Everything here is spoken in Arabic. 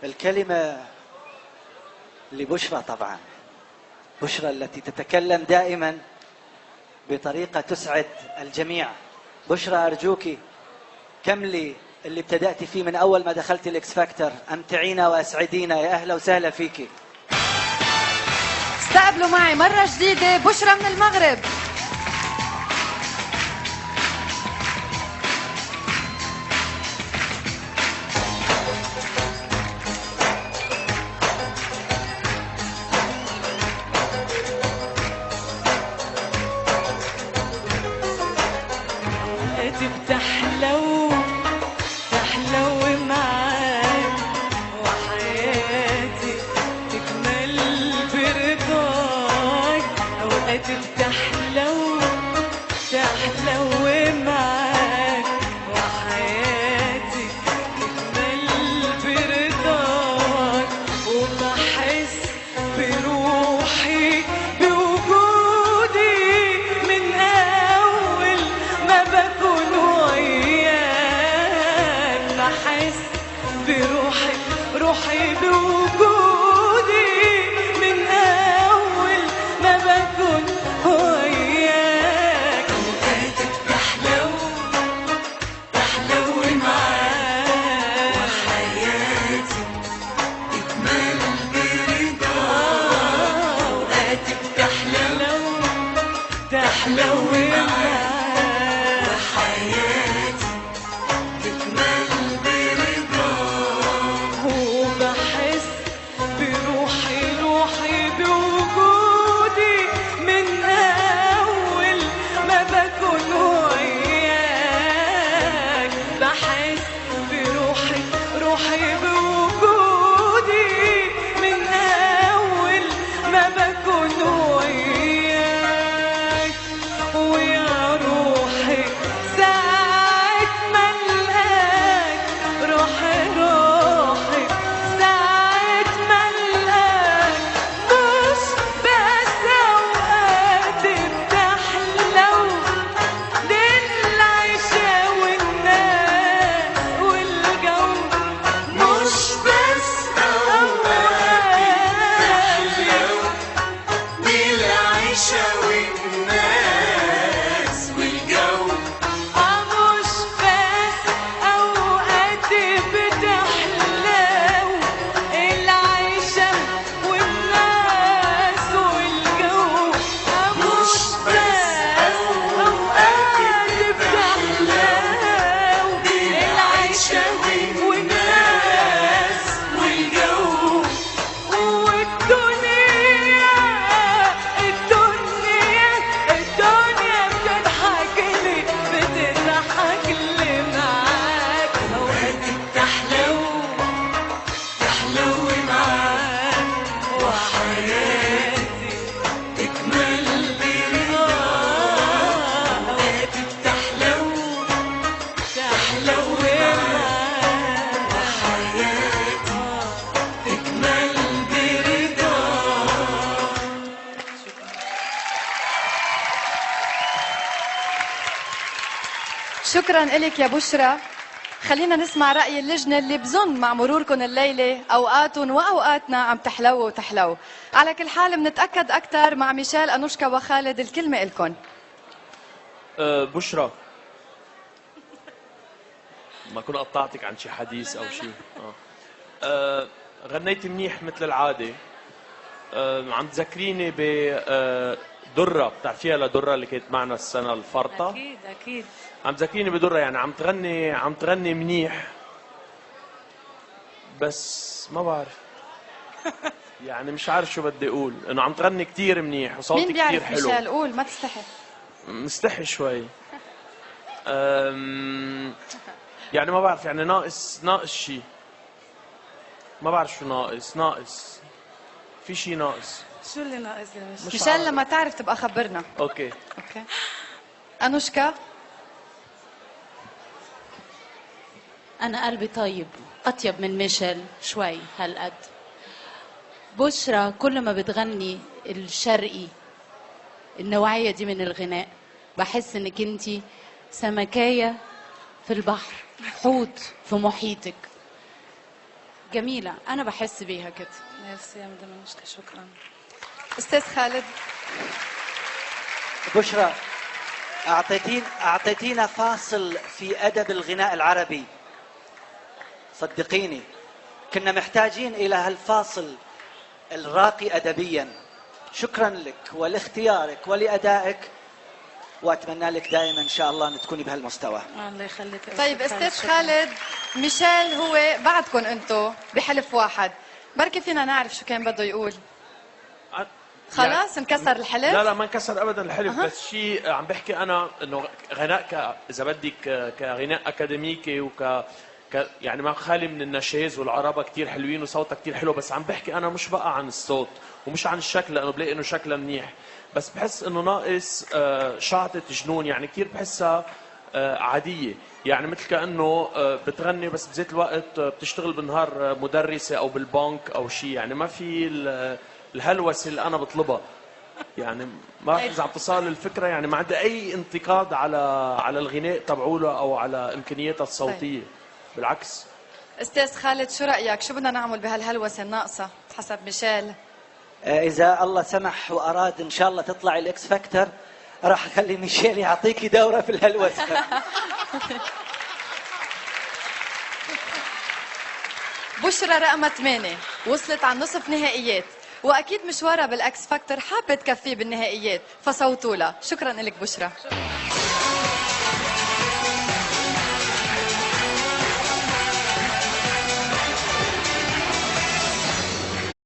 الكلمة لبشرى طبعا، بشرى التي تتكلم دائما بطريقة تسعد الجميع. بشرى أرجوك كملي اللي ابتدأتي فيه من أول ما دخلتي الإكس فاكتور، أمتعينا وأسعدينا. يا أهلا وسهلا فيكي. استقبلوا معي مرة جديدة بشرى من المغرب. شكرا لك يا بشرى. خلينا نسمع رأي اللجنة اللي بظن مع مروركم الليلة أوقاتهم وأوقاتنا عم تحلو وتحلو. على كل حال بنتأكد أكثر مع ميشيل، أنوشكا وخالد. الكلمة إلكم. بشرى، ما كنت قطعتك عن شي حديث أو شيء. غنيت منيح مثل العادة. عم تذكريني بدرة، بتعرفيها لدرة اللي كانت معنا السنة الفرطة؟ أكيد أكيد. عم تذكريني بدرة، يعني عم تغني منيح، بس ما بعرف يعني مش عارف شو بدي اقول، انه عم تغني كثير منيح وصوتك كثير حلو. مين بيعرف ميشيل؟ قول، ما تستحي. مستحي شوي. يعني ما بعرف، يعني ناقص شيء، ما بعرف شو ناقص في شيء ناقص. شو اللي ناقص يا ميشيل؟ لما تعرف تبقى خبرنا. اوكي. أنوشكا. أنا قلبي طيب، أطيب من ميشيل شوي هالقد. بشرى كل ما بتغني الشرقي النوعية دي من الغناء بحس إنك أنتي سمكاية في البحر، حوت في محيطك. جميله، انا بحس بيها كده. ميرسي يا مدام أنوشكا، شكرا. استاذ خالد. بشرى، أعطيتينا فاصل في أدب الغناء العربي، صدقيني كنا محتاجين إلى هالفاصل الراقي أدبيا. شكرا لك ولاختيارك ولأدائك، وأتمنى لك دائما إن شاء الله أن تكوني بهالمستوى. الله يخليك. طيب استاذ خالد، ميشيل هو بعدكم انتو بحلف واحد، بركي فينا نعرف شو كان بده يقول؟ خلاص انكسر الحلف؟ لا ما انكسر ابدا الحلف، بس شيء عم بحكي انا انه غناء اذا بدك كغناء اكاديميكي يعني ما خالي من النشاز والعربه كثير حلوين وصوتها كثير حلو، بس عم بحكي انا مش بقى عن الصوت ومش عن الشكل، لانه بلاقي انه شكلها منيح، بس بحس انه ناقص شعطة جنون، يعني كثير بحسها عاديه، يعني مثل كانه بتغني بس بذات الوقت بتشتغل بالنهار مدرسه او بالبنك او شيء، يعني ما في الهلوسه اللي انا بطلبها. يعني ما بعرف اذا عم تصال الفكره، يعني ما عندي اي انتقاد على الغناء تبعوله او على امكانياتها الصوتيه، بالعكس. استاذ خالد شو رايك؟ شو بدنا نعمل بهالهلوسه الناقصه حسب ميشيل؟ إذا الله سمح وأراد إن شاء الله تطلع الإكس فاكتور، راح أخلي ميشيل يعطيكي دورة في الهلوسة. بشرى رقم 8 وصلت على نصف نهائيات، واكيد مشوارها بالاكس فاكتور حابه تكفيه بالنهائيات، فصوتوا لها. شكرا لك بشرى.